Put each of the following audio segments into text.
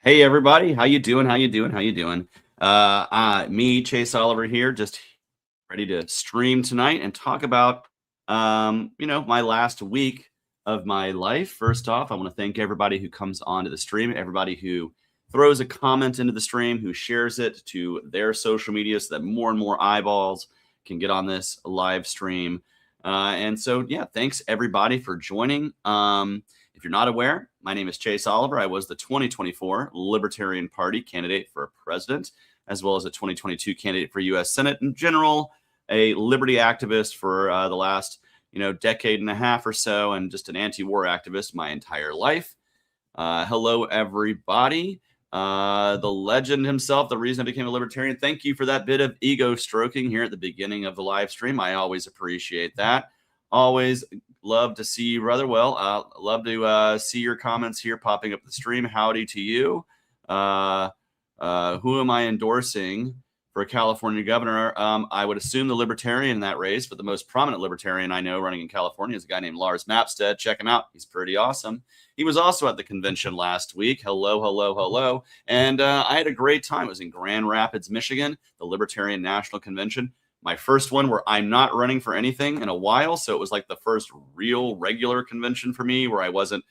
Hey everybody, how you doing? How you doing? How you doing? Me, Chase Oliver here, just ready to stream tonight and talk about, my last week of my life. First off, I want to thank everybody who comes onto the stream, everybody who throws a comment into the stream, who shares it to their social media so that more and more eyeballs can get on this live stream. Yeah, thanks everybody for joining. If you're not aware, my name is Chase Oliver. I was the 2024 Libertarian Party candidate for president, as well as a 2022 candidate for U.S. Senate. In general, a liberty activist for the last, decade and a half or so, and just an anti-war activist my entire life. Hello, everybody. The legend himself, the reason I became a libertarian. Thank you for that bit of ego stroking here at the beginning of the live stream. I always appreciate that. Always love to see you, brother. Well, love to see your comments here popping up the stream. Howdy to you. Who am I endorsing for California governor? I would assume the libertarian in that race, but the most prominent libertarian I know running in California is a guy named Lars Mapstead. Check him out. He's pretty awesome. He was also at the convention last week. Hello. And I had a great time. I was in Grand Rapids, Michigan, the Libertarian National Convention. My first one where I'm not running for anything in a while. So it was like the first real regular convention for me where I wasn't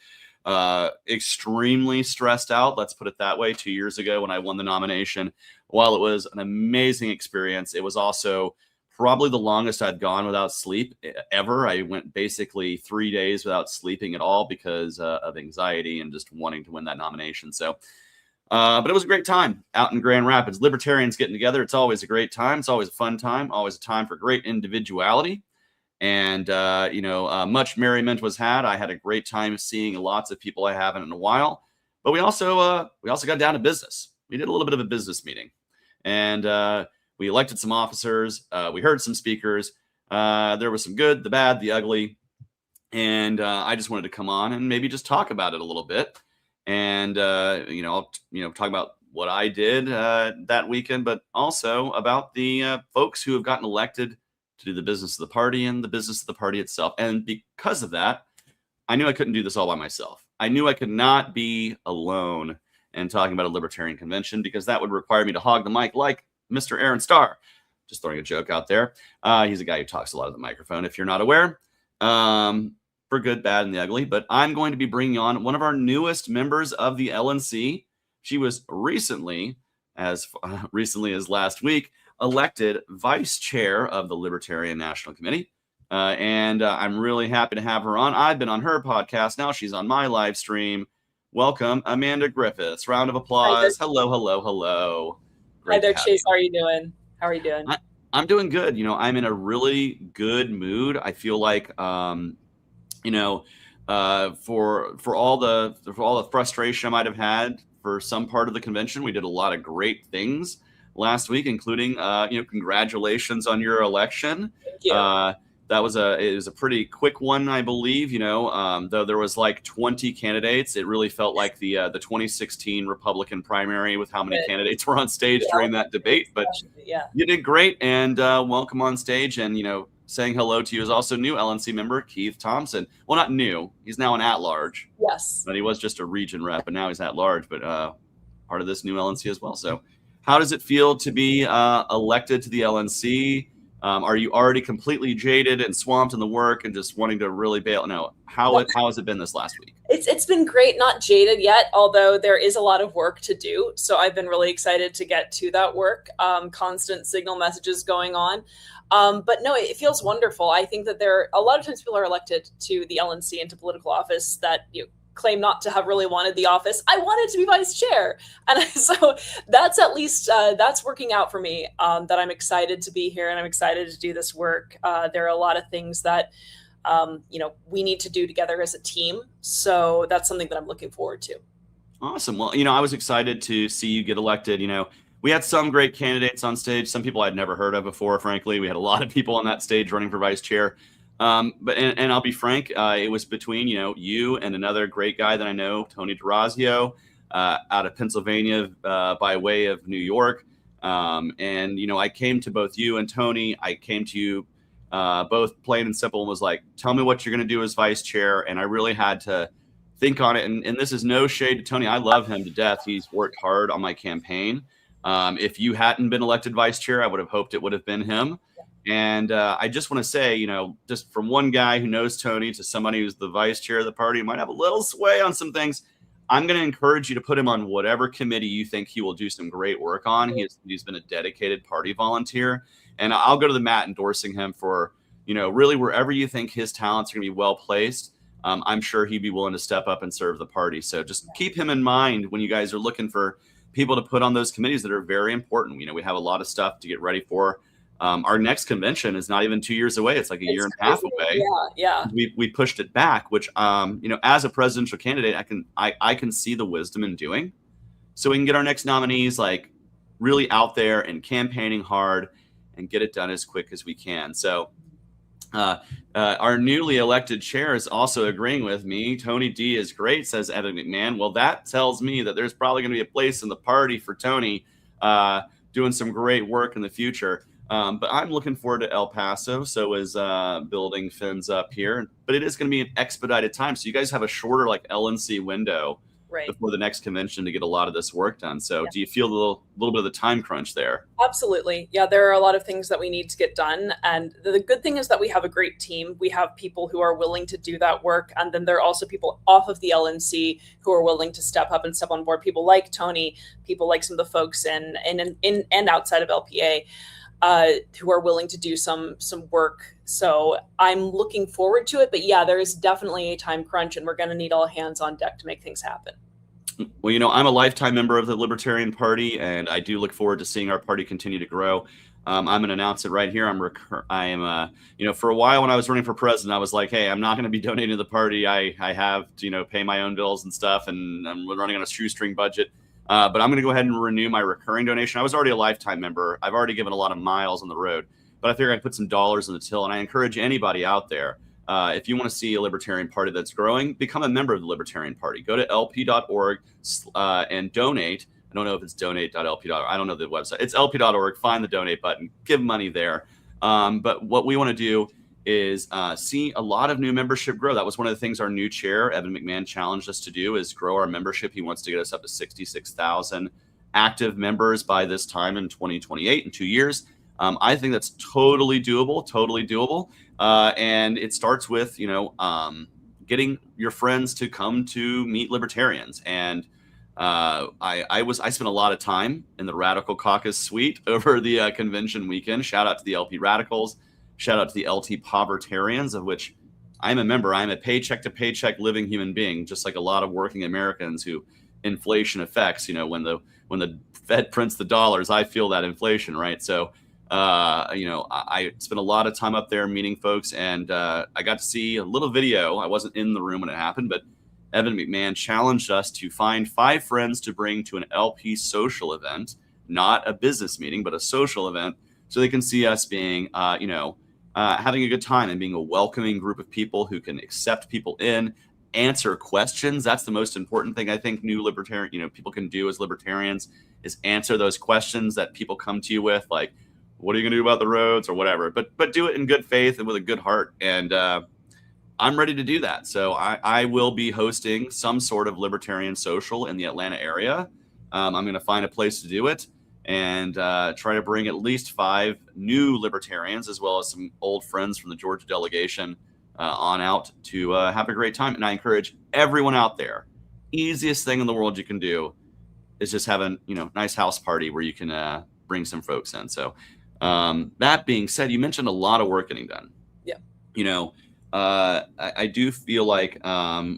extremely stressed out. Let's put it that way. 2 years ago when I won the nomination, while it was an amazing experience, it was also probably the longest I'd gone without sleep ever. I went basically 3 days without sleeping at all because of anxiety and just wanting to win that nomination. But it was a great time out in Grand Rapids. Libertarians getting together. It's always a great time. It's always a fun time. Always a time for great individuality. And, much merriment was had. I had a great time seeing lots of people I haven't in a while. But we also got down to business. We did a little bit of a business meeting. And we elected some officers. We heard some speakers. There was some good, the bad, the ugly. And I just wanted to come on and maybe just talk about it a little bit. And, talk about what I did that weekend, but also about the folks who have gotten elected to do the business of the party and the business of the party itself. And because of that, I knew I couldn't do this all by myself. I knew I could not be alone and talking about a libertarian convention because that would require me to hog the mic like Mr. Aaron Starr. Just throwing a joke out there. He's a guy who talks a lot of the microphone, if you're not aware. For good, bad, and the ugly. But I'm going to be bringing on one of our newest members of the LNC. She was recently, as recently as last week, elected vice chair of the Libertarian National Committee. I'm really happy to have her on. I've been on her podcast. Now she's on my live stream. Welcome, Amanda Griffiths. Round of applause. Hello. Great. Hi there, Chase. How are you doing? I'm doing good. I'm in a really good mood. I feel like, for all the frustration I might have had for some part of the convention, we did a lot of great things last week, including, congratulations on your election. Thank you. It was a pretty quick one, I believe, though there was like 20 candidates. It really felt like the 2016 Republican primary with how many candidates were on stage during that debate. But you did great, and welcome on stage. And, saying hello to you is also new LNC member Keith Thompson. Well, not new. He's now an at-large. Yes. But he was just a region rep, and now he's at-large, but part of this new LNC as well. So how does it feel to be elected to the LNC? Are you already completely jaded and swamped in the work and just wanting to really bail? No. How has it been this last week? It's been great, not jaded yet, although there is a lot of work to do. So I've been really excited to get to that work. Constant signal messages going on. But no, it feels wonderful. I think that a lot of times people are elected to the LNC into political office that claim not to have really wanted the office. I wanted to be vice chair. And so that's at least, that's working out for me, that I'm excited to be here and I'm excited to do this work. There are a lot of things that, we need to do together as a team. So that's something that I'm looking forward to. Awesome. Well, I was excited to see you get elected. We had some great candidates on stage, some people I'd never heard of before, frankly. We had a lot of people on that stage running for vice chair. But I'll be frank, it was between, you and another great guy that I know, Tony DeRazio, out of Pennsylvania by way of New York. I came to both you and Tony. I came to you both plain and simple and was like, tell me what you're going to do as vice chair. And I really had to think on it. And this is no shade to Tony. I love him to death. He's worked hard on my campaign. If you hadn't been elected vice chair, I would have hoped it would have been him. And I just want to say, you know, just from one guy who knows Tony to somebody who's the vice chair of the party, who might have a little sway on some things, I'm going to encourage you to put him on whatever committee you think he will do some great work on. He's been a dedicated party volunteer, and I'll go to the mat endorsing him for, you know, really wherever you think his talents are going to be well placed. I'm sure he'd be willing to step up and serve the party. So just keep him in mind when you guys are looking for people to put on those committees that are very important. You know, we have a lot of stuff to get ready for. Our next convention is not even 2 years away. It's like a year and a half away. Yeah. We pushed it back, which, you know, as a presidential candidate, I can see the wisdom in doing. So we can get our next nominees like really out there and campaigning hard and get it done as quick as we can. So our newly elected chair is also agreeing with me. Tony D is great, says Evan McMahon. Well, that tells me that there's probably going to be a place in the party for Tony doing some great work in the future. But I'm looking forward to El Paso. So is building fins up here. But it is going to be an expedited time. So you guys have a shorter like LNC window before the next convention to get a lot of this work done. So do you feel a little bit of the time crunch there? Absolutely. Yeah, there are a lot of things that we need to get done. And the good thing is that we have a great team. We have people who are willing to do that work. And then there are also people off of the LNC who are willing to step up and step on board. People like Tony, people like some of the folks in and outside of LPA. Who are willing to do some work. So I'm looking forward to it. But yeah, there is definitely a time crunch, and we're going to need all hands on deck to make things happen. Well, you know, I'm a lifetime member of the Libertarian Party, and I do look forward to seeing our party continue to grow. I'm going to announce it right here. I am, you know, for a while when I was running for president, I was like, hey, I'm not going to be donating to the party. I have to, you know, pay my own bills and stuff, and I'm running on a shoestring budget. But I'm going to go ahead and renew my recurring donation. I was already a lifetime member. I've already given a lot of miles on the road, but I figure I'd put some dollars in the till. And I encourage anybody out there, if you want to see a Libertarian Party that's growing, become a member of the Libertarian Party. Go to lp.org and donate. I don't know if it's donate.lp.org. I don't know the website. It's lp.org. Find the donate button. Give money there. But what we want to do is see a lot of new membership grow. That was one of the things our new chair, Evan McMahon, challenged us to do, is grow our membership. He wants to get us up to 66,000 active members by this time in 2028, in 2 years. I think that's totally doable. And it starts with, you know, getting your friends to come to meet libertarians. And I spent a lot of time in the Radical Caucus suite over the convention weekend. Shout out to the LP Radicals. Shout out to the LT Povertarians, of which I'm a member. I'm a paycheck to paycheck living human being, just like a lot of working Americans who inflation affects. You know, when the Fed prints the dollars, I feel that inflation, right? So, you know, I spent a lot of time up there meeting folks, and I got to see a little video. I wasn't in the room when it happened, but Evan McMahon challenged us to find 5 friends to bring to an LP social event, not a business meeting, but a social event, so they can see us being, you know, having a good time and being a welcoming group of people who can accept people in, answer questions. That's the most important thing I think new libertarian, you know, people can do as libertarians, is answer those questions that people come to you with, like, what are you going to do about the roads or whatever, but do it in good faith and with a good heart. And I'm ready to do that. So I will be hosting some sort of libertarian social in the Atlanta area. I'm going to find a place to do it, and try to bring at least 5 new libertarians, as well as some old friends from the Georgia delegation on out to have a great time. And I encourage everyone out there, easiest thing in the world you can do is just have a, you know, nice house party where you can bring some folks in. So that being said, you mentioned a lot of work getting done. Yeah. You know, I do feel like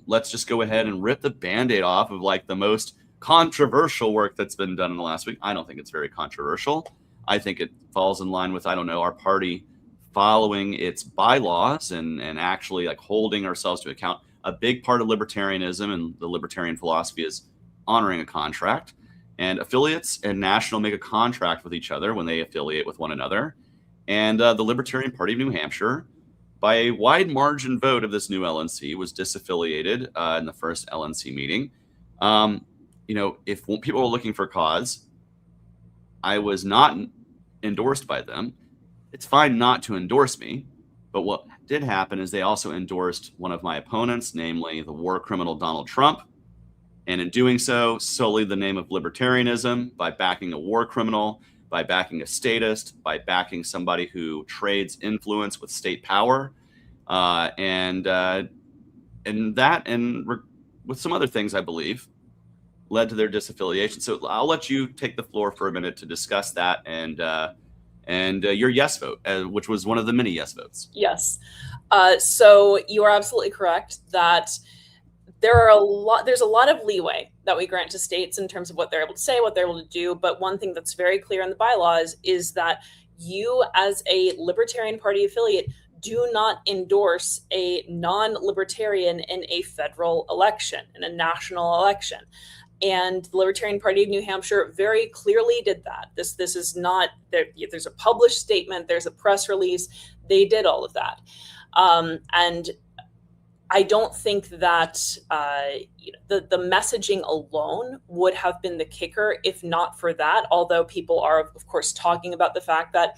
let's just go ahead and rip the Band-Aid off of like the most controversial work that's been done in the last week. I don't think it's very controversial. I think it falls in line with, I don't know, our party following its bylaws and actually like holding ourselves to account. A big part of libertarianism and the libertarian philosophy is honoring a contract, and affiliates and national make a contract with each other when they affiliate with one another. And the Libertarian Party of New Hampshire, by a wide margin vote of this new LNC, was disaffiliated in the first LNC meeting. You know, if people were looking for cause, I was not endorsed by them. It's fine not to endorse me, but what did happen is they also endorsed one of my opponents, namely the war criminal Donald Trump. And in doing so, sullied the name of libertarianism by backing a war criminal, by backing a statist, by backing somebody who trades influence with state power. And that, and with some other things, I believe, led to their disaffiliation. So I'll let you take the floor for a minute to discuss that and your yes vote, which was one of the many yes votes. Yes. So you are absolutely correct that there's a lot of leeway that we grant to states in terms of what they're able to say, what they're able to do. But one thing that's very clear in the bylaws is that you, as a Libertarian Party affiliate, do not endorse a non-libertarian in a federal election, in a national election. And the Libertarian Party of New Hampshire very clearly did that. This is not, there's a published statement, there's a press release, they did all of that. And I don't think that the messaging alone would have been the kicker if not for that, although people are, of course, talking about the fact that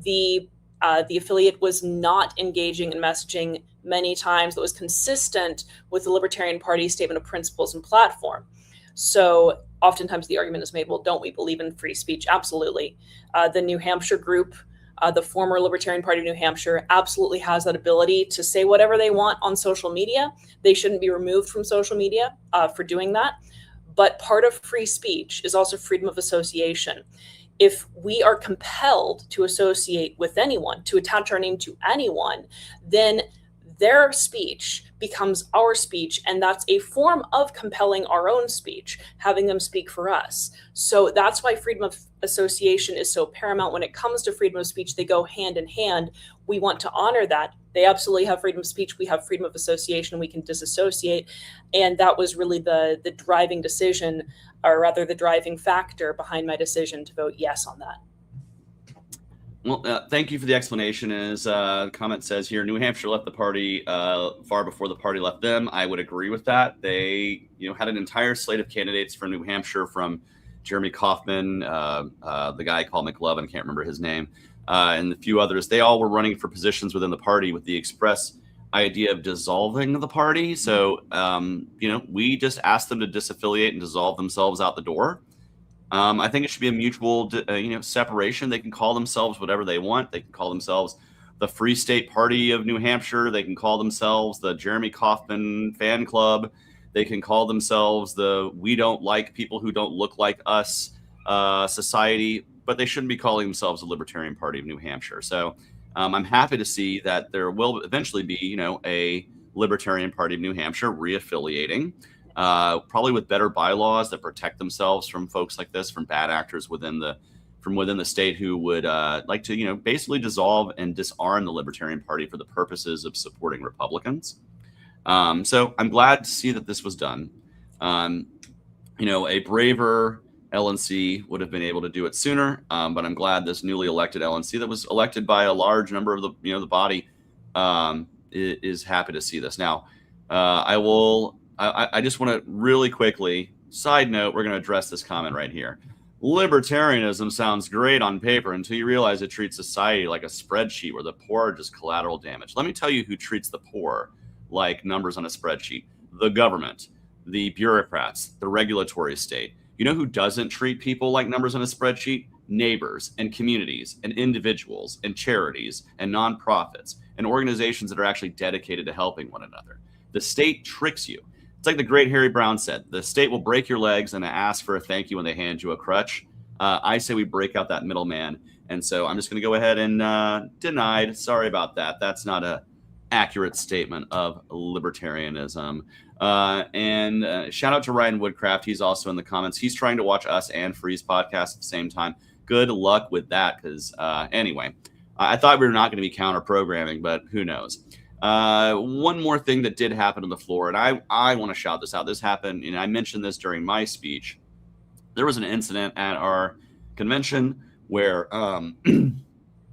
the affiliate was not engaging in messaging many times that was consistent with the Libertarian Party statement of principles and platform. So oftentimes the argument is made, well, don't we believe in free speech? Absolutely. The New Hampshire group, the former Libertarian Party of New Hampshire, absolutely has that ability to say whatever they want on social media. They shouldn't be removed from social media for doing that. But part of free speech is also freedom of association. If we are compelled to associate with anyone, to attach our name to anyone, then their speech becomes our speech, and that's a form of compelling our own speech, having them speak for us. So that's why freedom of association is so paramount. When it comes to freedom of speech, they go hand in hand. We want to honor that. They absolutely have freedom of speech. We have freedom of association. We can disassociate. And that was really the driving decision, or rather the driving factor behind my decision to vote yes on that. Well, thank you for the explanation. As the comment says here, New Hampshire left the party far before the party left them. I would agree with that. They, had an entire slate of candidates for New Hampshire, from Jeremy Kaufman, the guy called McLovin, can't remember his name, and a few others. They all were running for positions within the party with the express idea of dissolving the party. So, we just asked them to disaffiliate and dissolve themselves out the door. I think it should be a mutual, separation. They can call themselves whatever they want. They can call themselves the Free State Party of New Hampshire. They can call themselves the Jeremy Kaufman Fan Club. They can call themselves the We Don't Like People Who Don't Look Like Us society, but they shouldn't be calling themselves the Libertarian Party of New Hampshire. So I'm happy to see that there will eventually be, a Libertarian Party of New Hampshire reaffiliating. Probably with better bylaws that protect themselves from folks like this, from bad actors within the state who would like to, basically dissolve and disarm the Libertarian Party for the purposes of supporting Republicans. So I'm glad to see that this was done. A braver LNC would have been able to do it sooner, but I'm glad this newly elected LNC that was elected by a large number of the body is happy to see this. Now, I just want to really quickly, side note, we're going to address this comment right here. Libertarianism sounds great on paper until you realize it treats society like a spreadsheet where the poor are just collateral damage. Let me tell you who treats the poor like numbers on a spreadsheet. The government, the bureaucrats, the regulatory state. You know who doesn't treat people like numbers on a spreadsheet? Neighbors and communities and individuals and charities and nonprofits and organizations that are actually dedicated to helping one another. The state tricks you. It's like the great Harry Brown said, the state will break your legs and ask for a thank you when they hand you a crutch. I say we break out that middleman. And so I'm just going to go ahead and denied. Sorry about that. That's not a accurate statement of libertarianism. And shout out to Ryan Woodcraft. He's also in the comments. He's trying to watch us and Freeze podcast at the same time. Good luck with that. Because anyway, I thought we were not going to be counter programming, but who knows? One more thing that did happen on the floor, and I want to shout this out. This happened, and I mentioned this during my speech. There was an incident at our convention where,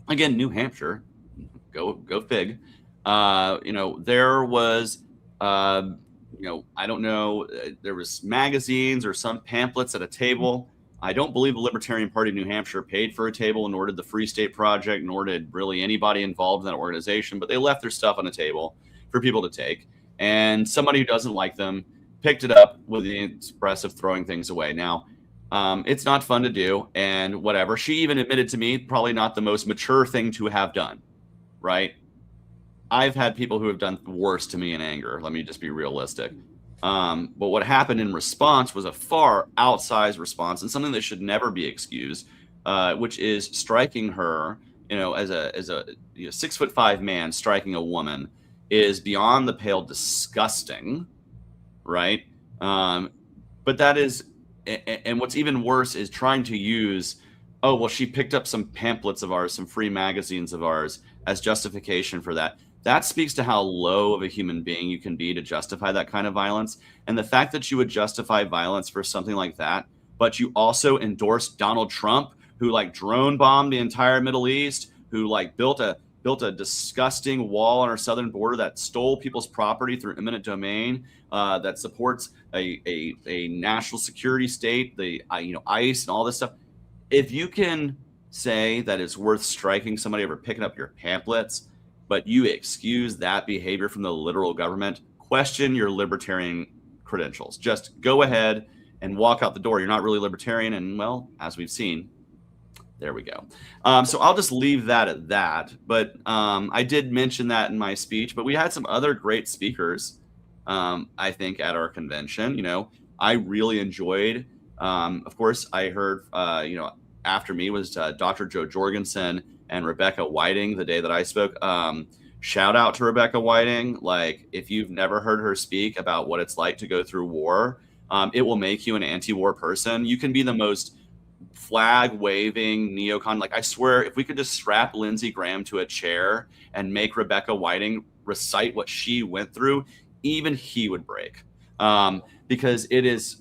again, New Hampshire, go fig. There was, I don't know, there was magazines or some pamphlets at a table. I don't believe the Libertarian Party of New Hampshire paid for a table, nor did the Free State Project, nor did really anybody involved in that organization, but they left their stuff on the table for people to take. And somebody who doesn't like them picked it up with the express of throwing things away. Now, it's not fun to do, and whatever. She even admitted to me, probably not the most mature thing to have done, right? I've had people who have done worse to me in anger. Let me just be realistic. But what happened in response was a far outsized response and something that should never be excused, which is striking her, as a 6'5" man striking a woman is beyond the pale disgusting, right? But that is, and what's even worse is trying to use, oh, well, she picked up some pamphlets of ours, some free magazines of ours as justification for that. That speaks to how low of a human being you can be to justify that kind of violence. And the fact that you would justify violence for something like that, but you also endorsed Donald Trump, who drone bombed the entire Middle East, who built a disgusting wall on our southern border that stole people's property through eminent domain, that supports a national security state, the ICE and all this stuff. If you can say that it's worth striking somebody over picking up your pamphlets, but you excuse that behavior from the literal government, question your libertarian credentials. Just go ahead and walk out the door. You're not really libertarian. And well, as we've seen, there we go. So I'll just leave that at that. But I did mention that in my speech, but we had some other great speakers, I think, at our convention. I really enjoyed, of course, I heard, after me was Dr. Joe Jorgensen and Rebecca Whiting the day that I spoke. Shout out to Rebecca Whiting. If you've never heard her speak about what it's like to go through war, it will make you an anti-war person. You can be the most flag-waving neocon. I swear, if we could just strap Lindsey Graham to a chair and make Rebecca Whiting recite what she went through, even he would break. Because it's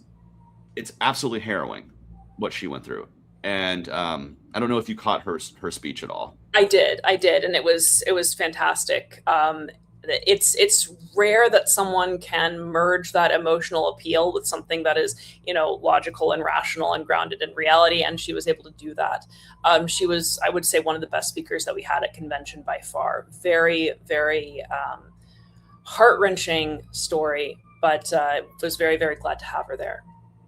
absolutely harrowing what she went through. And I don't know if you caught her speech at all. I did, and it was fantastic. It's rare that someone can merge that emotional appeal with something that is, logical and rational and grounded in reality, and she was able to do that. She was, I would say, one of the best speakers that we had at convention by far. Very, very heart-wrenching story, but was very, very glad to have her there.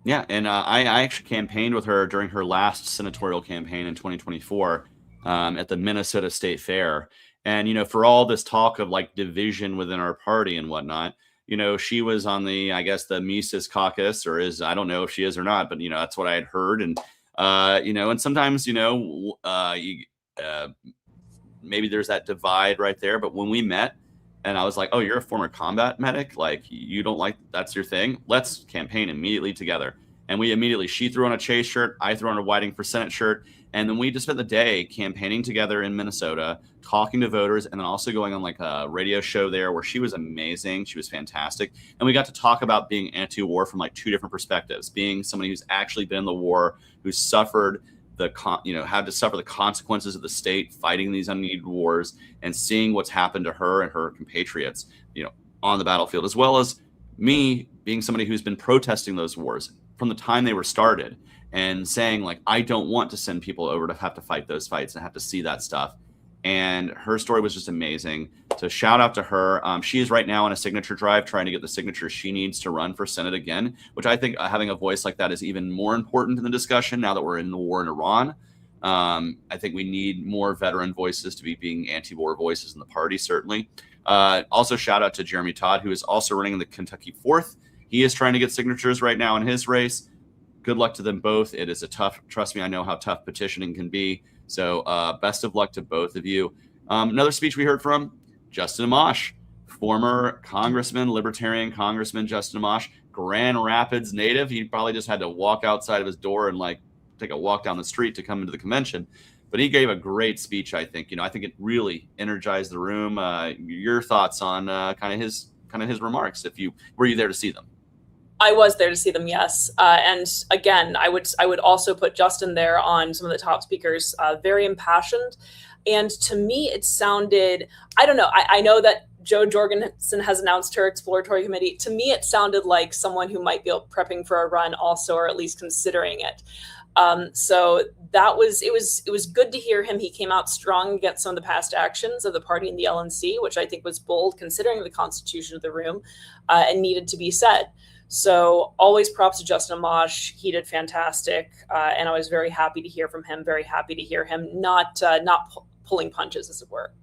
Yeah, and I actually campaigned with her during her last senatorial campaign in 2024 at the Minnesota State Fair. And, for all this talk of division within our party and whatnot, she was on the Mises caucus, or I don't know if she is or not, but, that's what I had heard. And, and sometimes, maybe there's that divide right there. But when we met, and I was like, oh, you're a former combat medic? You don't that's your thing? Let's campaign immediately together. And she threw on a Chase shirt, I threw on a Whiting for Senate shirt. And then we just spent the day campaigning together in Minnesota, talking to voters, and then also going on a radio show there where she was amazing. She was fantastic. And we got to talk about being anti-war from two different perspectives, being somebody who's actually been in the war, who suffered had to suffer the consequences of the state fighting these unneeded wars, and seeing what's happened to her and her compatriots, on the battlefield, as well as me being somebody who's been protesting those wars from the time they were started and saying I don't want to send people over to have to fight those fights and have to see that stuff. And her story was just amazing. So shout out to her. She is right now on a signature drive trying to get the signatures she needs to run for Senate again, which I think having a voice like that is even more important in the discussion now that we're in the war in Iran. I think we need more veteran voices to be being anti-war voices in the party, certainly. Also, shout out to Jeremy Todd, who is also running in the Kentucky 4th. He is trying to get signatures right now in his race. Good luck to them both. It is trust me, I know how tough petitioning can be. So best of luck to both of you. Another speech we heard from Justin Amash, former congressman, Libertarian Congressman Justin Amash, Grand Rapids native. He probably just had to walk outside of his door and take a walk down the street to come into the convention. But he gave a great speech, I think. I think it really energized the room. Your thoughts on kind of his remarks? Were you there to see them? I was there to see them, yes. And again, I would also put Justin there on some of the top speakers, very impassioned. And to me, it sounded, I don't know, I know that Joe Jorgensen has announced her exploratory committee. To me, it sounded like someone who might be prepping for a run also, or at least considering it. So that was it was good to hear him. He came out strong against some of the past actions of the party and the LNC, which I think was bold considering the constitution of the room, and needed to be said. So always props to Justin Amash. He did fantastic, and I was very happy to hear from him. Very happy to hear him not pulling punches, as it were.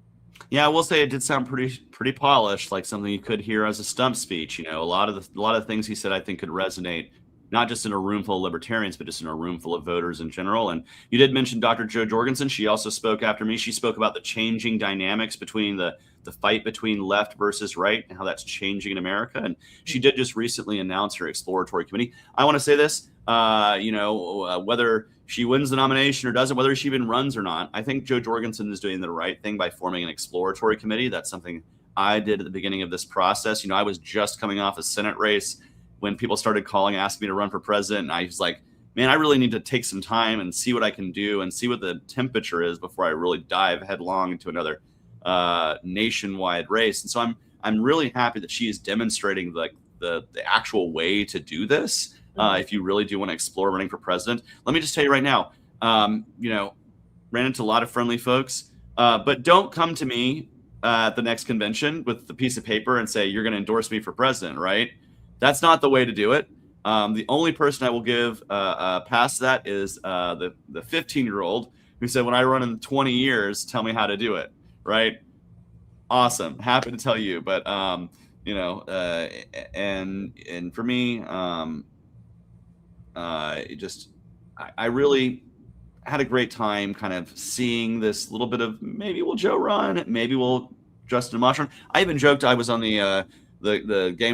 Yeah, I will say it did sound pretty polished, like something you could hear as a stump speech. You know, a lot of things he said I think could resonate, not just in a room full of libertarians, but just in a room full of voters in general. And you did mention Dr. Jo Jorgensen. She also spoke after me. She spoke about the changing dynamics between the fight between left versus right and how that's changing in America. And she did just recently announce her exploratory committee. I want to say this, whether she wins the nomination or doesn't, whether she even runs or not, I think Jo Jorgensen is doing the right thing by forming an exploratory committee. That's something I did at the beginning of this process. You know, I was just coming off a Senate race when people started calling, asking me to run for president. And I was like, man, I really need to take some time and see what I can do and see what the temperature is before I really dive headlong into another nationwide race. And so I'm really happy that she is demonstrating the actual way to do this. If you really do want to explore running for president, let me just tell you right now, ran into a lot of friendly folks, but don't come to me at the next convention with the piece of paper and say, you're going to endorse me for president, right? That's not the way to do it. The only person I will give past that is the 15-year-old who said, when I run in 20 years, tell me how to do it, right? Awesome. Happy to tell you. But, and for me, I really had a great time kind of seeing this little bit of maybe will Joe run, maybe will Justin Amash run. I even joked I was on the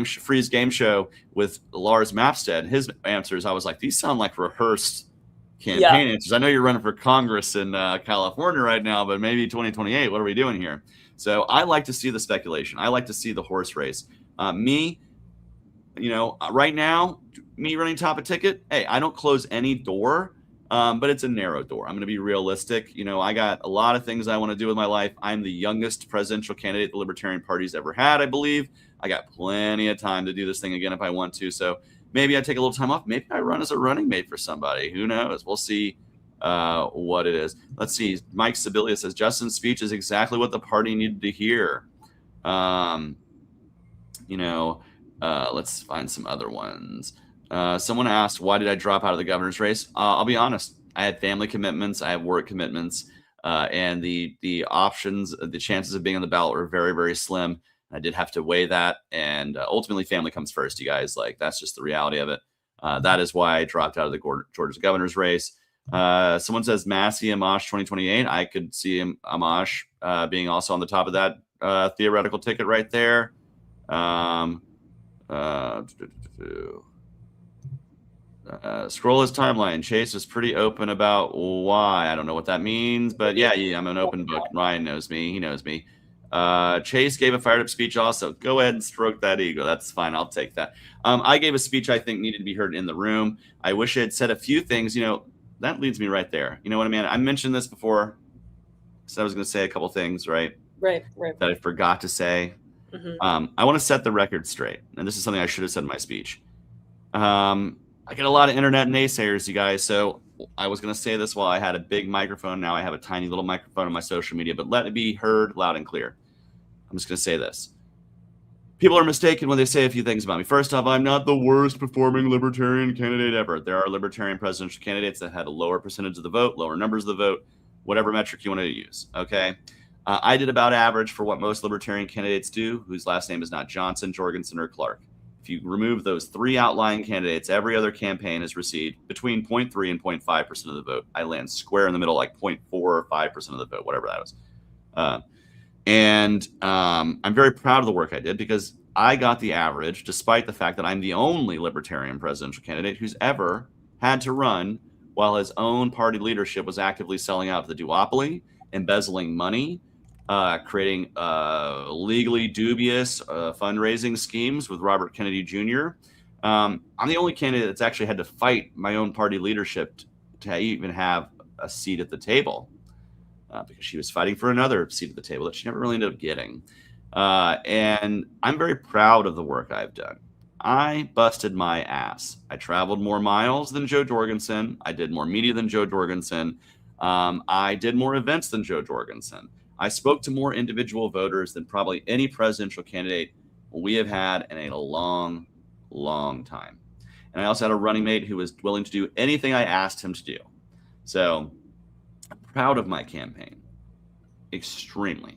Freeze game show with Lars Mapstead. His answers, I was like, these sound like rehearsed campaign answers. I know you're running for Congress in California right now, but maybe 2028. What are we doing here? So I like to see the speculation. I like to see the horse race. Right now, me running top of ticket, hey, I don't close any door, but it's a narrow door. I'm going to be realistic. I got a lot of things I want to do with my life. I'm the youngest presidential candidate the Libertarian Party's ever had, I believe. I got plenty of time to do this thing again if I want to. So maybe I take a little time off. Maybe I run as a running mate for somebody. Who knows? We'll see what it is. Let's see. Mike Sibilia says, Justin's speech is exactly what the party needed to hear. Let's find some other ones. Someone asked, why did I drop out of the governor's race? I'll be honest. I had family commitments. I have work commitments. And the options, the chances of being on the ballot were very, very slim. I did have to weigh that. And ultimately, family comes first, you guys. Like, that's just the reality of it. That is why I dropped out of the Georgia governor's race. Someone says Massey, Amash 2028. I could see Amash being also on the top of that theoretical ticket right there. Scroll his timeline. Chase was pretty open about why. I don't know what that means, but yeah, I'm an open book. Ryan knows me. He knows me. Chase gave a fired up speech also. Go ahead and stroke that ego. That's fine. I'll take that. I gave a speech I think needed to be heard in the room. I wish I had said a few things. That leads me right there. You know what I mean? I mentioned this before. So I was going to say a couple things, right? Right. That I forgot to say. Mm-hmm. I want to set the record straight. And this is something I should have said in my speech. I get a lot of internet naysayers, you guys. So I was going to say this while I had a big microphone. Now I have a tiny little microphone on my social media, but let it be heard loud and clear. I'm just going to say this. People are mistaken when they say a few things about me. First off, I'm not the worst performing libertarian candidate ever. There are libertarian presidential candidates that had a lower percentage of the vote, lower numbers of the vote, whatever metric you want to use. Okay. I did about average for what most libertarian candidates do, whose last name is not Johnson, Jorgensen, or Clark. If you remove those three outlying candidates, every other campaign has received between 0.3 and 0.5% of the vote. I land square in the middle, like 0.4 or 5% of the vote, whatever that was. I'm very proud of the work I did because I got the average, despite the fact that I'm the only libertarian presidential candidate who's ever had to run while his own party leadership was actively selling out the duopoly, embezzling money, creating legally dubious fundraising schemes with Robert Kennedy Jr. I'm the only candidate that's actually had to fight my own party leadership to even have a seat at the table because she was fighting for another seat at the table that she never really ended up getting. And I'm very proud of the work I've done. I busted my ass. I traveled more miles than Joe Jorgensen. I did more media than Joe Jorgensen. I did more events than Joe Jorgensen. I spoke to more individual voters than probably any presidential candidate we have had in a long, long time. And I also had a running mate who was willing to do anything I asked him to do. So I'm proud of my campaign, extremely.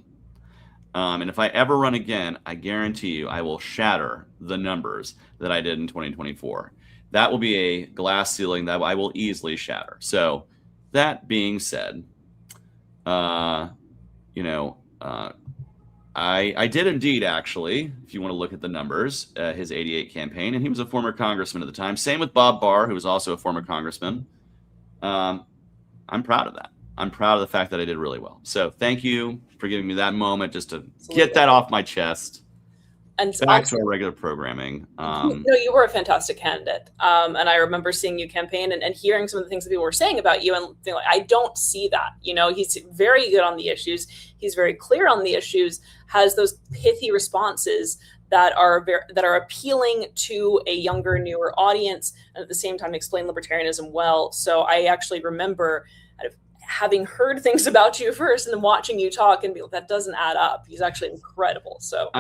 And if I ever run again, I guarantee you I will shatter the numbers that I did in 2024. That will be a glass ceiling that I will easily shatter. So that being said, I did indeed, actually, if you want to look at the numbers, his 88 campaign, and he was a former congressman at the time. Same with Bob Barr, who was also a former congressman. I'm proud of that. I'm proud of the fact that I did really well. So thank you for giving me that moment just to get that off my chest. And back to our regular programming. No, you were a fantastic candidate. And I remember seeing you campaign and hearing some of the things that people were saying about you and thinking, like, I don't see that. He's very good on the issues. He's very clear on the issues, has those pithy responses that are appealing to a younger, newer audience, and at the same time explain libertarianism well. So I actually remember having heard things about you first and then watching you talk and be like, that doesn't add up. He's actually incredible. So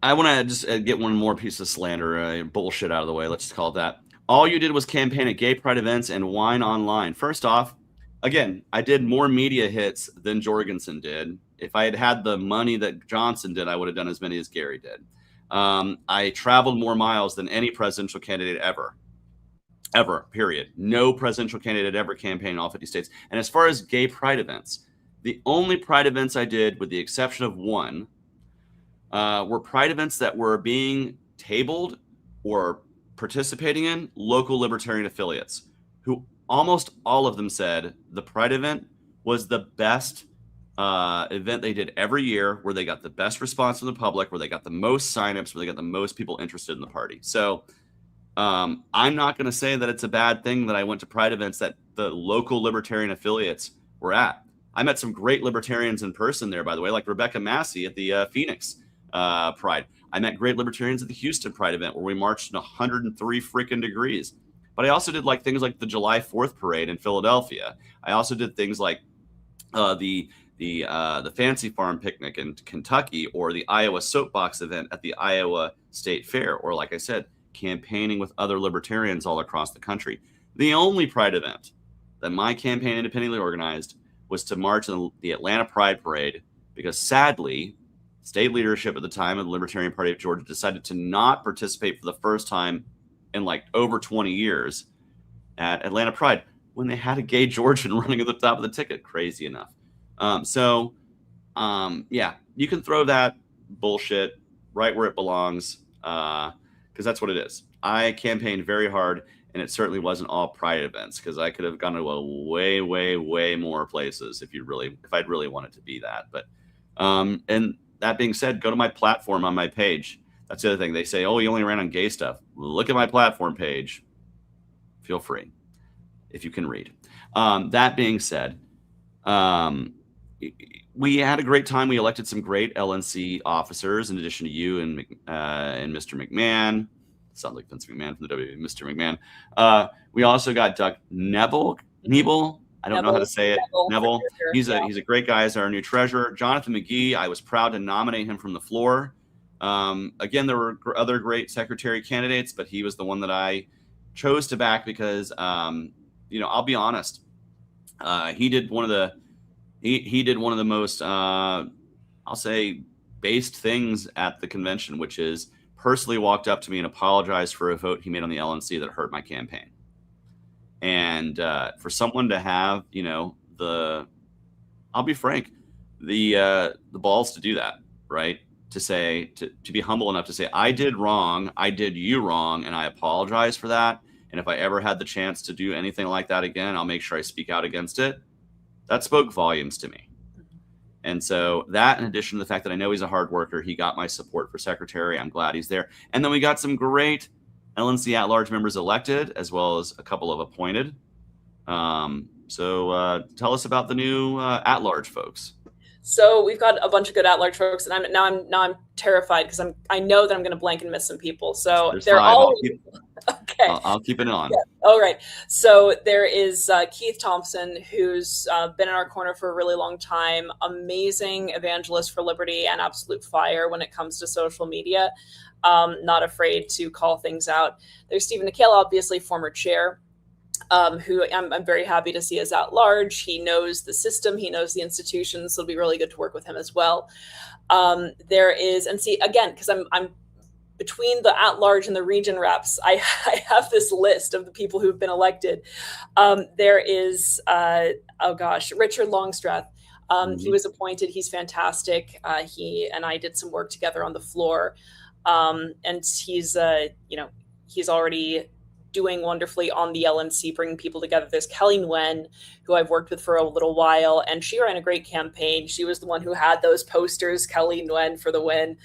I want to just get one more piece of slander, bullshit out of the way. Let's just call it that. All you did was campaign at gay pride events and whine online. First off, again, I did more media hits than Jorgensen did. If I had had the money that Johnson did, I would have done as many as Gary did. I traveled more miles than any presidential candidate ever, period. No presidential candidate ever campaigned in all 50 states. And as far as gay pride events, the only pride events I did, with the exception of one, were pride events that were being tabled or participating in local libertarian affiliates, who almost all of them said the pride event was the best event they did every year, where they got the best response from the public, where they got the most signups, where they got the most people interested in the party. So I'm not going to say that it's a bad thing that I went to pride events that the local libertarian affiliates were at. I met some great libertarians in person there, by the way, like Rebecca Massey at the Phoenix Pride. I met great libertarians at the Houston Pride event, where we marched in 103 freaking degrees. But I also did things like the July 4th parade in Philadelphia. I also did things like the Fancy Farm picnic in Kentucky, or the Iowa soapbox event at the Iowa State Fair, or, like I said, campaigning with other libertarians all across the country. The only pride event that my campaign independently organized was to march in the Atlanta Pride Parade, because sadly, state leadership at the time of the Libertarian Party of Georgia decided to not participate for the first time in over 20 years at Atlanta Pride, when they had a gay Georgian running at the top of the ticket. Crazy enough. Yeah, you can throw that bullshit right where it belongs, because that's what it is. I campaigned very hard, and it certainly wasn't all pride events, because I could have gone to a way, way, way more places if I'd really wanted to be that. But and that being said, go to my platform on my page. That's the other thing. They say, oh, you only ran on gay stuff. Look at my platform page. Feel free, if you can read. That being said, we had a great time. We elected some great LNC officers, in addition to you and Mr. McMahon. Sounds like Vince McMahon from the WWE, Mr. McMahon. We also got Doug Neville. I don't know how to say it. Neville. Sure. He's a great guy as our new treasurer. Jonathan McGee, I was proud to nominate him from the floor. Again, there were other great secretary candidates, but he was the one that I chose to back because, I'll be honest. He did one of the most, I'll say, based things at the convention, which is personally walked up to me and apologized for a vote he made on the LNC that hurt my campaign. And for someone to have, I'll be frank, the balls to do that, right? To be humble enough to say, I did wrong, I did you wrong, and I apologize for that. And if I ever had the chance to do anything like that again, I'll make sure I speak out against it. That spoke volumes to me. And so that, in addition to the fact that I know he's a hard worker, he got my support for secretary. I'm glad he's there. And then we got some great LNC at-large members elected, as well as a couple of appointed. So tell us about the new at-large folks. So we've got a bunch of good at-large folks, and I'm terrified because I know that I'm going to blank and miss some people. So There's they're 5. all okay. I'll keep it on. Yeah. All right. So there is Keith Thompson, who's been in our corner for a really long time. Amazing evangelist for liberty and absolute fire when it comes to social media. Not afraid to call things out. There's Stephen Nikhil, obviously former chair. Who I'm very happy to see as at large. He knows the system, he knows the institutions, so it'll be really good to work with him as well. There is, and see again, because I'm between the at large and the region reps, I have this list of the people who've been elected. There is, Richard Longstreth. He was appointed. He's fantastic. He and I did some work together on the floor, and he's he's already doing wonderfully on the LNC, bringing people together. There's Kelly Nguyen, who I've worked with for a little while, and she ran a great campaign. She was the one who had those posters, Kelly Nguyen for the win.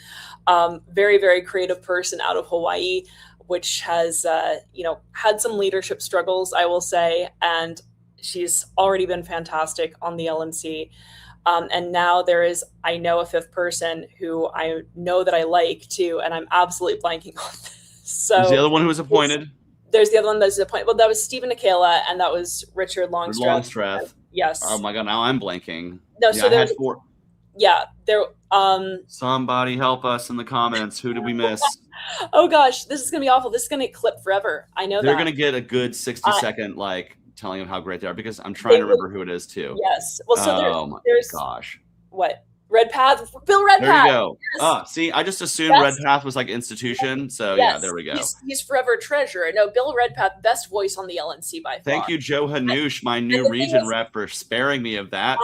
Very, very creative person out of Hawaii, which has, had some leadership struggles, I will say, and she's already been fantastic on the LNC. And now there is, I know, a 5th person who I know that I like too, and I'm absolutely blanking on this. So who's the other one who was appointed? There's the other one that's appointed. Well, that was Stephen Nikhila, and that was Richard Longstreth. Longstreth. Yes. Oh my God! Now I'm blanking. No, so I had 4. Yeah, there. Somebody help us in the comments. Who did we miss? Oh gosh, this is gonna be awful. This is gonna get clipped forever. I know they're that. gonna get a good 60-second telling them how great they are, because I'm trying to remember who it is too. Yes. Well, so there's gosh. What? Redpath, Bill Redpath. There you go. Yes. See, I just assumed Redpath was like institution. So yeah, there we go. He's forever a treasurer. No, Bill Redpath, best voice on the LNC by far. Thank you, Joe Hanoush, my new region rep, for sparing me of that.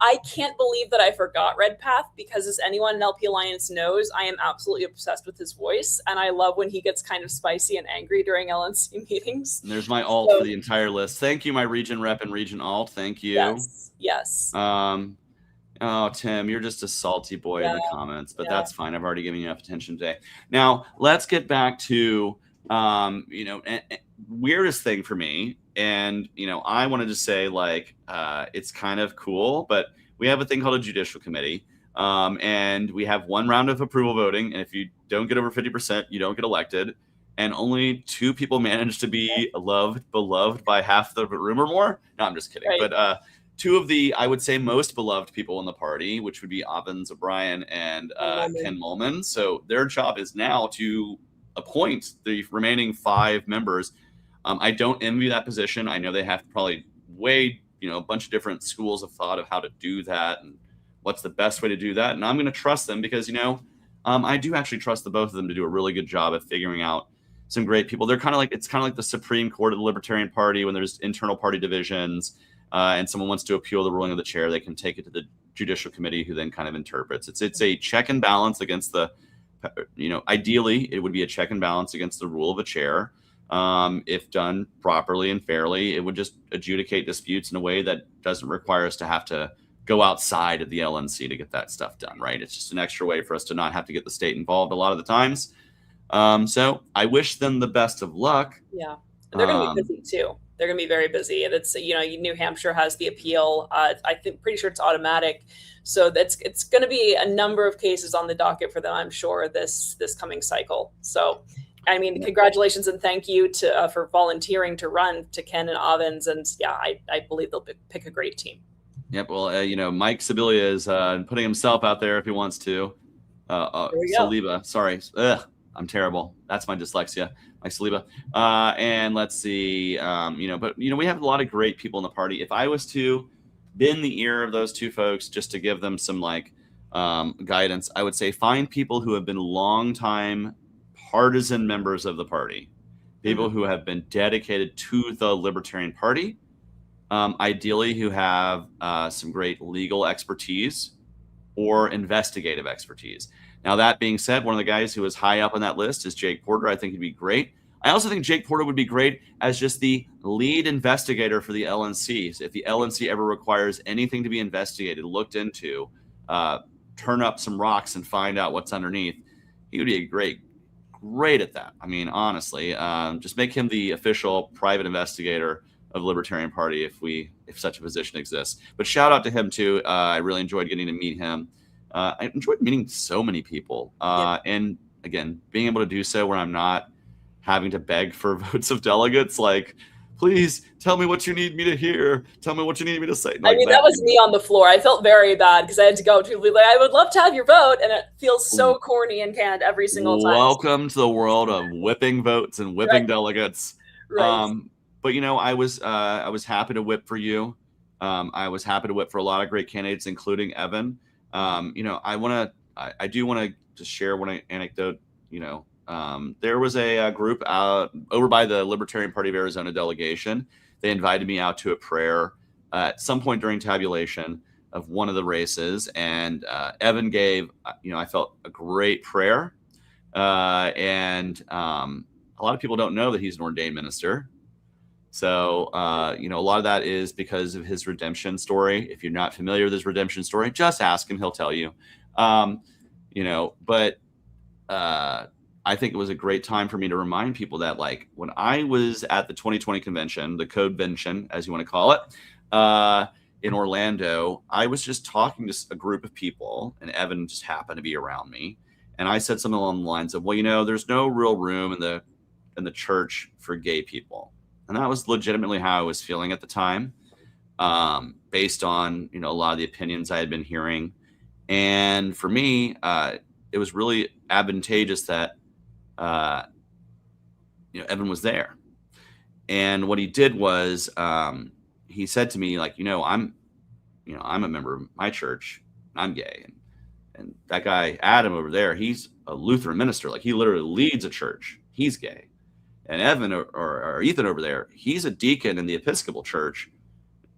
I can't believe that I forgot Redpath, because as anyone in LP Alliance knows, I am absolutely obsessed with his voice, and I love when he gets kind of spicy and angry during LNC meetings. And there's my alt for the entire list. Thank you, my region rep and region alt. Thank you. Yes. Oh, Tim, you're just a salty boy in the comments, but that's fine. I've already given you enough attention today. Now, let's get back to, weirdest thing for me. And, I wanted to say, it's kind of cool, but we have a thing called a judicial committee. And we have 1 round of approval voting. And if you don't get over 50%, you don't get elected. And only 2 people manage to be beloved by half the room or more. No, I'm just kidding. Right. But, 2 of the, I would say, most beloved people in the party, which would be Ovens O'Brien and Ken Mullman. So their job is now to appoint the remaining 5 members. I don't envy that position. I know they have to probably weigh, a bunch of different schools of thought of how to do that and what's the best way to do that. And I'm going to trust them because, I do actually trust the both of them to do a really good job at figuring out some great people. They're it's kind of like the Supreme Court of the Libertarian Party when there's internal party divisions. And someone wants to appeal the ruling of the chair, they can take it to the judicial committee, who then kind of interprets. It's a check and balance against the, ideally it would be a check and balance against the rule of a chair. If done properly and fairly, it would just adjudicate disputes in a way that doesn't require us to have to go outside of the LNC to get that stuff done, right? It's just an extra way for us to not have to get the state involved a lot of the times. So I wish them the best of luck. Yeah, they're going to be busy too. They're going to be very busy. And it's, New Hampshire has the appeal. Pretty sure it's automatic. So it's going to be a number of cases on the docket for them, I'm sure, this coming cycle. So, congratulations and thank you for volunteering to run, to Ken and Ovens. And I believe they'll pick a great team. Yep. Well, Mike Sibilia is putting himself out there if he wants to. Saliba, sorry. I'm terrible. That's my dyslexia. Mike Saliba. And let's see, but we have a lot of great people in the party. If I was to bend the ear of those 2 folks just to give them some guidance, I would say find people who have been longtime partisan members of the party, people who have been dedicated to the Libertarian Party, ideally who have some great legal expertise or investigative expertise. Now, that being said, one of the guys who is high up on that list is Jake Porter. I think he'd be great. I also think Jake Porter would be great as just the lead investigator for the LNC. So if the LNC ever requires anything to be investigated, looked into, turn up some rocks and find out what's underneath, he would be great at that. Honestly, just make him the official private investigator of Libertarian Party if such a position exists. But shout out to him too. I really enjoyed getting to meet him. I enjoyed meeting so many people, and again, being able to do so where I'm not having to beg for votes of delegates, like, please tell me what you need me to hear. Tell me what you need me to say. Like, I mean, that was me on the floor. I felt very bad because I had to go to people like, I would love to have your vote. And it feels so corny and canned every single time. Welcome to the world of whipping votes and whipping delegates. Right. But, you know, I was happy to whip for you. I was happy to whip for a lot of great candidates, including Evan. You know, I do want to just share one anecdote. You know, there was a group out over by the Libertarian Party of Arizona delegation. They invited me out to a prayer at some point during tabulation of one of the races, and Evan gave, you know, I felt a great prayer, and a lot of people don't know that he's an ordained minister. So, you know, a lot of that is because of his redemption story. If you're not familiar with his redemption story, just ask him, he'll tell you. You know, but I think it was a great time for me to remind people that, like, when I was at the 2020 convention, the Codevention, as you want to call it, in Orlando, I was just talking to a group of people, and Evan just happened to be around me. And I said something along the lines of, well, you know, there's no real room in the church for gay people. And that was legitimately how I was feeling at the time, based on, you know, a lot of the opinions I had been hearing. And for me, it was really advantageous that, you know, Evan was there. And what he did was, he said to me, like, you know, I'm a member of my church. I'm gay. And that guy, Adam over there, he's a Lutheran minister. Like, he literally leads a church. He's gay. And Evan or Ethan over there, he's a deacon in the Episcopal Church.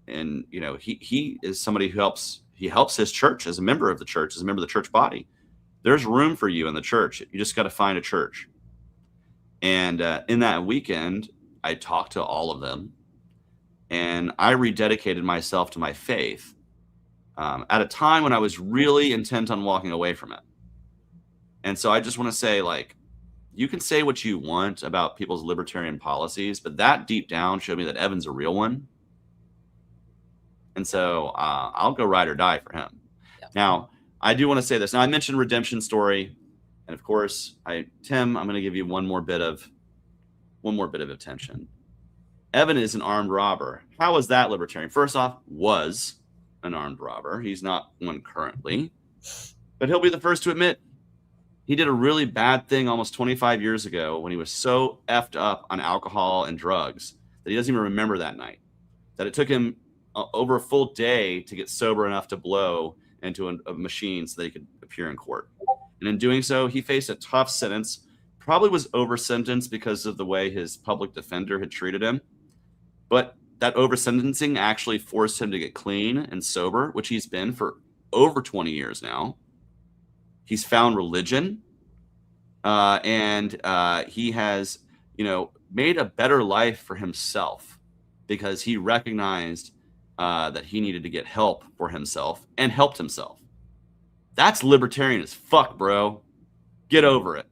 And, you know, he is somebody who helps his church as a member of the church, as a member of the church body. There's room for you in the church. You just got to find a church. And in that weekend, I talked to all of them, and I rededicated myself to my faith at a time when I was really intent on walking away from it. And so I just want to say, like, you can say what you want about people's libertarian policies, but that deep down showed me that Evan's a real one. And so I'll go ride or die for him. Yeah. Now, I do want to say this. Now, I mentioned redemption story. And of course, Tim, I'm going to give you one more bit of attention. Evan is an armed robber. How is that libertarian? First off, was an armed robber. He's not one currently, but he'll be the first to admit he did a really bad thing almost 25 years ago when he was so effed up on alcohol and drugs that he doesn't even remember that night, that it took him over a full day to get sober enough to blow into a machine so that he could appear in court. And in doing so, he faced a tough sentence, probably was over-sentenced because of the way his public defender had treated him. But that over-sentencing actually forced him to get clean and sober, which he's been for over 20 years now. He's found religion, and he has, you know, made a better life for himself because he recognized that he needed to get help for himself and helped himself. That's libertarian as fuck, bro. Get over it.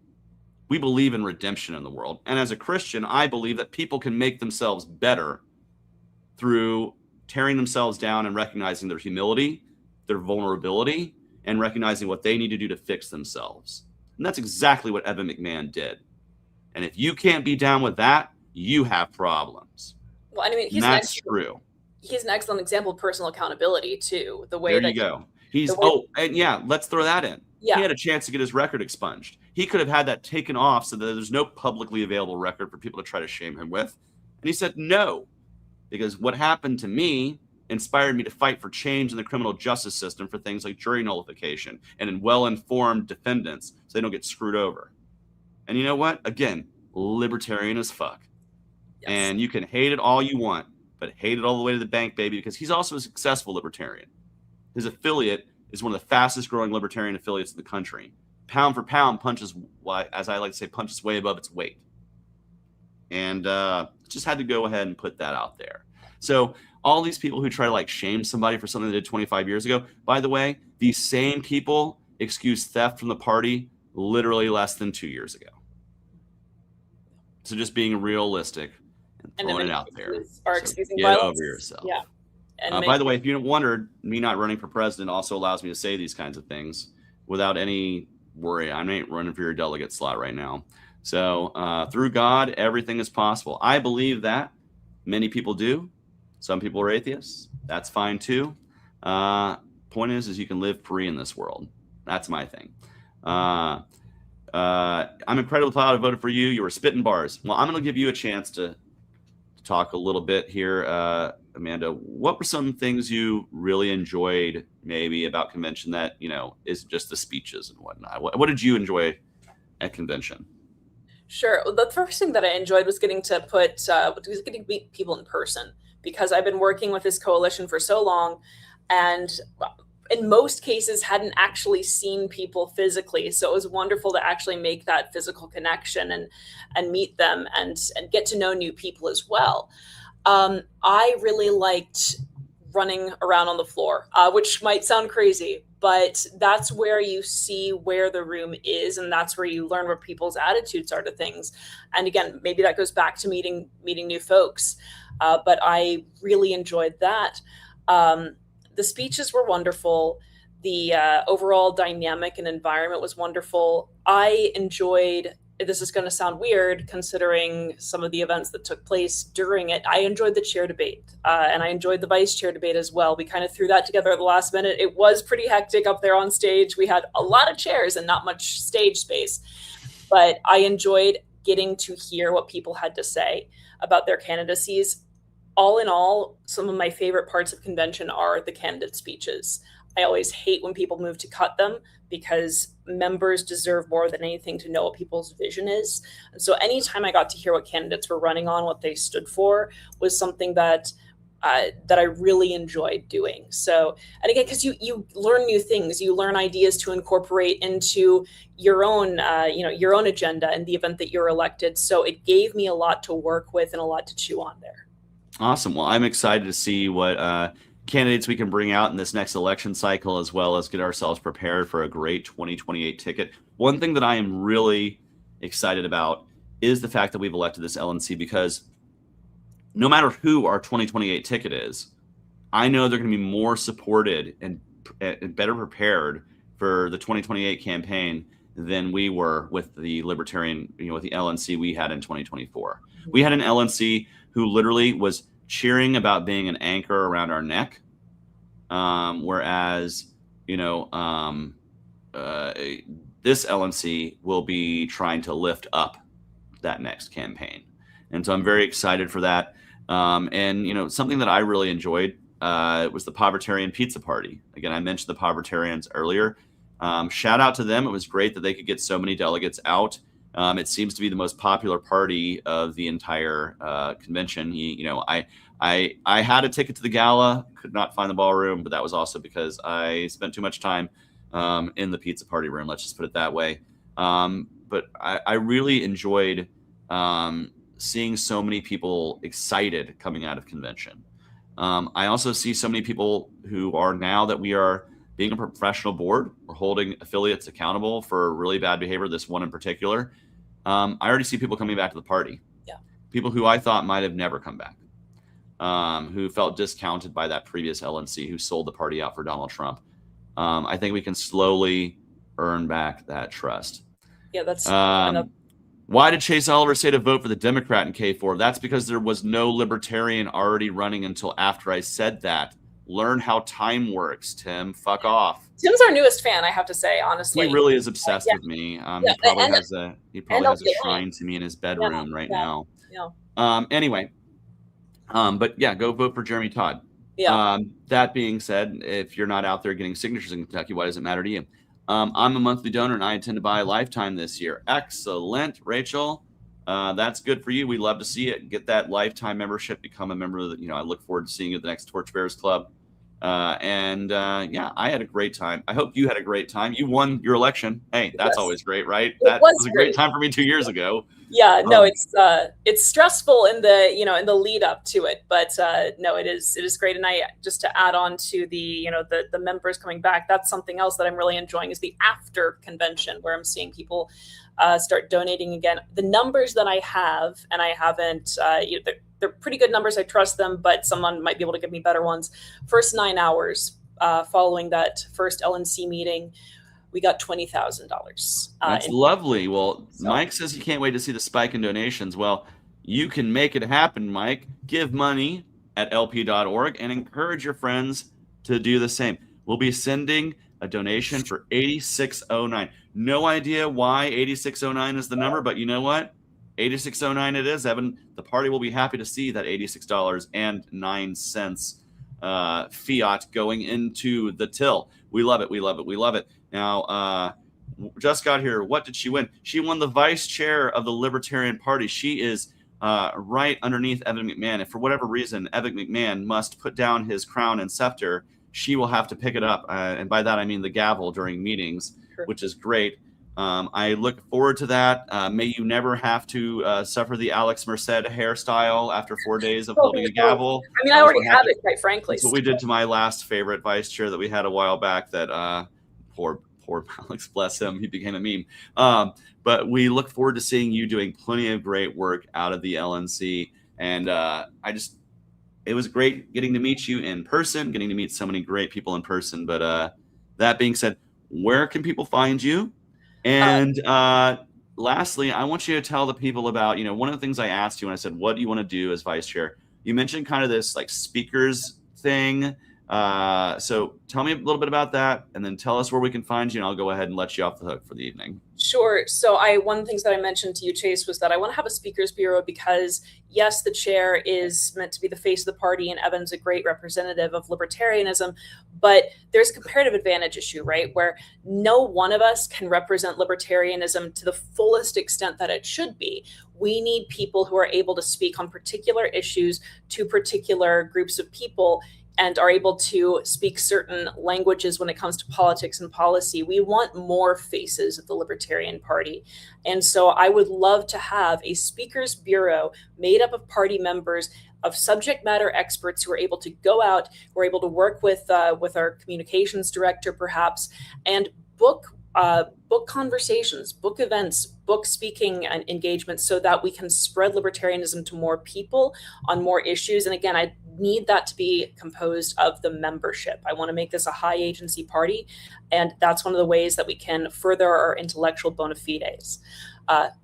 We believe in redemption in the world. And as a Christian, I believe that people can make themselves better through tearing themselves down and recognizing their humility, their vulnerability, and recognizing what they need to do to fix themselves. And that's exactly what Evan McMahon did. And if you can't be down with that, you have problems. Well, I mean, that's true. He's an excellent example of personal accountability too. The way there that you go. And yeah, let's throw that in. Yeah. He had a chance to get his record expunged. He could have had that taken off so that there's no publicly available record for people to try to shame him with. And he said no, because what happened to me inspired me to fight for change in the criminal justice system for things like jury nullification and in well-informed defendants so they don't get screwed over. And you know what? Again, libertarian as fuck. Yes. And you can hate it all you want, but hate it all the way to the bank, baby, because he's also a successful libertarian. His affiliate is one of the fastest growing libertarian affiliates in the country. Pound for pound punches, as I like to say, punches way above its weight. And just had to go ahead and put that out there. So all these people who try to like shame somebody for something they did 25 years ago, by the way, these same people excused theft from the party literally less than 2 years ago. So just being realistic And throwing in it many out there. cases are So excusing get violence. over yourself. Yeah. And By the way, if you wondered, me not running for president also allows me to say these kinds of things without any worry. I ain't running for your delegate slot right now. So through God, everything is possible. I believe that. Many people do. Some people are atheists. That's fine too. Point is you can live free in this world. That's my thing. I'm incredibly proud I voted for you. You were spitting bars. Well, I'm going to give you a chance to talk a little bit here. Amanda, what were some things you really enjoyed maybe about convention that, isn't just the speeches and whatnot? What did you enjoy at convention? Sure. Well, the first thing that I enjoyed was getting to getting to meet people in person, because I've been working with this coalition for so long, and in most cases hadn't actually seen people physically. So it was wonderful to actually make that physical connection and meet them and get to know new people as well. I really liked running around on the floor, which might sound crazy, but that's where you see where the room is, and that's where you learn what people's attitudes are to things. And again, maybe that goes back to meeting new folks, but I really enjoyed that. The speeches were wonderful. The overall dynamic and environment was wonderful. I enjoyed, this is going to sound weird considering some of the events that took place during it, I enjoyed the chair debate, and I enjoyed the vice chair debate as well. We kind of threw that together at the last minute. It was pretty hectic up there on stage. We had a lot of chairs and not much stage space, but I enjoyed getting to hear what people had to say about their candidacies. All in all, some of my favorite parts of convention are the candidate speeches. I always hate when people move to cut them, because members deserve more than anything to know what people's vision is. And so anytime I got to hear what candidates were running on, what they stood for, was something that I really enjoyed doing. So, and again, because you learn new things, you learn ideas to incorporate into your own your own agenda in the event that you're elected. So it gave me a lot to work with and a lot to chew on there. Awesome. Well, I'm excited to see what candidates we can bring out in this next election cycle, as well as get ourselves prepared for a great 2028 ticket. One thing that I am really excited about is the fact that we've elected this LNC, because no matter who our 2028 ticket is, I know they're going to be more supported and better prepared for the 2028 campaign than we were with the Libertarian, with the LNC we had in 2024. We had an LNC who literally was cheering about being an anchor around our neck, whereas this LNC will be trying to lift up that next campaign. And so I'm very excited for that. And something that I really enjoyed was the Povertarian Pizza Party. Again, I mentioned the Povertarians earlier. Shout out to them. It was great that they could get so many delegates out. It seems to be the most popular party of the entire convention. I had a ticket to the gala, could not find the ballroom, but that was also because I spent too much time in the pizza party room. Let's just put it that way. But I really enjoyed seeing so many people excited coming out of convention. I also see so many people who are, now that we are being a professional board, we're holding affiliates accountable for really bad behavior, this one in particular. I already see people coming back to the party. Yeah. People who I thought might have never come back, who felt discounted by that previous LNC who sold the party out for Donald Trump. I think we can slowly earn back that trust. Yeah, that's why did Chase Oliver say to vote for the Democrat in K4? That's because there was no Libertarian already running until after I said that. Learn how time works, Tim. Fuck off. Tim's our newest fan, I have to say, honestly. He really is obsessed with me. He probably has a shrine to me in his bedroom now. Yeah. Anyway, but yeah, go vote for Jeremy Todd. Yeah. That being said, if you're not out there getting signatures in Kentucky, why does it matter to you? I'm a monthly donor and I intend to buy a lifetime this year. Excellent, Rachel. That's good for you. We love to see it. Get that lifetime membership. Become a member of the, I look forward to seeing you at the next Torchbearers Club. Yeah, I had a great time. I hope you had a great time. You won your election. Hey, that's always great, right? That was a great time for me 2 years ago. Yeah, no, it's stressful in the, in the lead up to it, but no, it is great. And I, just to add on to the, the members coming back, that's something else that I'm really enjoying, is the after convention, where I'm seeing people start donating again. The numbers that I have, and I haven't, they're pretty good numbers. I trust them, but someone might be able to give me better ones. First 9 hours following that first LNC meeting, we got $20,000. That's lovely. Well, Mike says he can't wait to see the spike in donations. Well, you can make it happen, Mike. Give money at lp.org and encourage your friends to do the same. We'll be sending a donation for 8609. No idea why 8609 is the number, but you know what? 8609 it is, Evan. The party will be happy to see that $86.09 fiat going into the till. We love it. We love it. We love it. Now, just got here. What did she win? She won the vice chair of the Libertarian Party. She is right underneath Evan McMahon. If for whatever reason Evan McMahon must put down his crown and scepter, she will have to pick it up. And by that, I mean the gavel during meetings, which is great. I look forward to that. May you never have to suffer the Alex Merced hairstyle after 4 days of holding a gavel. I mean, I already have it, quite frankly. That's what we did to my last favorite vice chair that we had a while back. That poor Alex, bless him, he became a meme. But we look forward to seeing you doing plenty of great work out of the LNC. And it was great getting to meet you in person, getting to meet so many great people in person. But that being said, where can people find you? And lastly, I want you to tell the people about, one of the things I asked you when I said, what do you want to do as vice chair? You mentioned kind of this like speakers thing. So tell me a little bit about that, and then tell us where we can find you, and I'll go ahead and let you off the hook for the evening. Sure. So one of the things that I mentioned to you, Chase, was that I want to have a speakers bureau because, yes, the chair is meant to be the face of the party, and Evan's a great representative of libertarianism, but there's a comparative advantage issue, right? Where no one of us can represent libertarianism to the fullest extent that it should be. We need people who are able to speak on particular issues to particular groups of people and are able to speak certain languages when it comes to politics and policy. We want more faces of the Libertarian Party. And so I would love to have a speakers bureau made up of party members, of subject matter experts who are able to go out, who are able to work with our communications director, perhaps, and book conversations, book events, book speaking and engagements so that we can spread libertarianism to more people on more issues. And again, I need that to be composed of the membership. I want to make this a high agency party. And that's one of the ways that we can further our intellectual bona fides.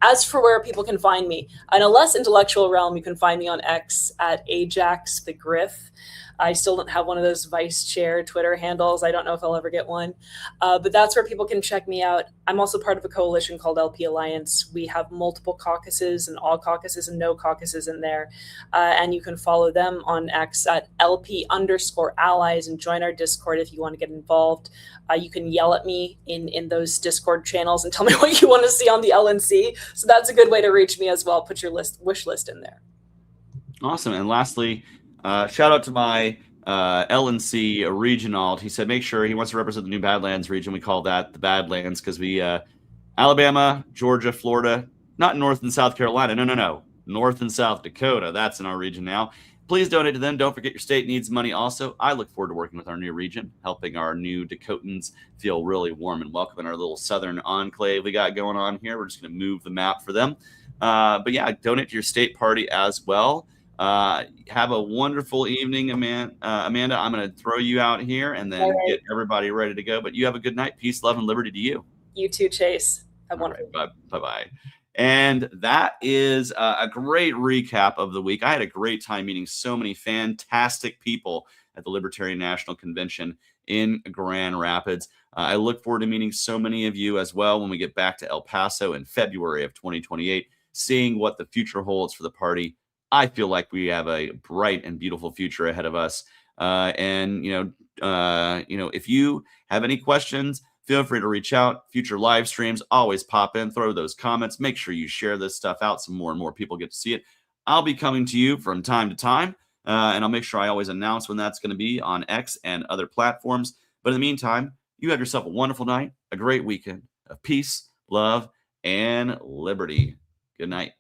As for where people can find me, in a less intellectual realm, you can find me on X at Ajax the Griff. I still don't have one of those vice chair Twitter handles. I don't know if I'll ever get one, but that's where people can check me out. I'm also part of a coalition called LP Alliance. We have multiple caucuses and all caucuses and no caucuses in there. And you can follow them on X at LP_allies and join our Discord if you want to get involved. You can yell at me in those Discord channels and tell me what you want to see on the LNC. So that's a good way to reach me as well. Put your wish list in there. Awesome. And lastly, shout out to my LNC regional. He said make sure he wants to represent the New Badlands region. We call that the Badlands because we Alabama, Georgia, Florida, not North and South Carolina. No. North and South Dakota. That's in our region now. Please donate to them. Don't forget your state needs money also. I look forward to working with our new region, helping our new Dakotans feel really warm and welcome in our little southern enclave we got going on here. We're just going to move the map for them. But yeah, donate to your state party as well. Have a wonderful evening, Amanda. Amanda, I'm going to throw you out here and then get everybody ready to go. But you have a good night. Peace, love, and liberty to you. You too, Chase. Have a wonderful night. Bye-bye. And that is a great recap of the week. I had a great time meeting so many fantastic people at the Libertarian National Convention in Grand Rapids. I look forward to meeting so many of you as well when we get back to El Paso in February of 2028, seeing what the future holds for the party. I feel like we have a bright and beautiful future ahead of us. And if you have any questions, feel free to reach out. Future live streams, always pop in, throw those comments. Make sure you share this stuff out so more and more people get to see it. I'll be coming to you from time to time, and I'll make sure I always announce when that's going to be on X and other platforms. But in the meantime, you have yourself a wonderful night, a great weekend of peace, love, and liberty. Good night.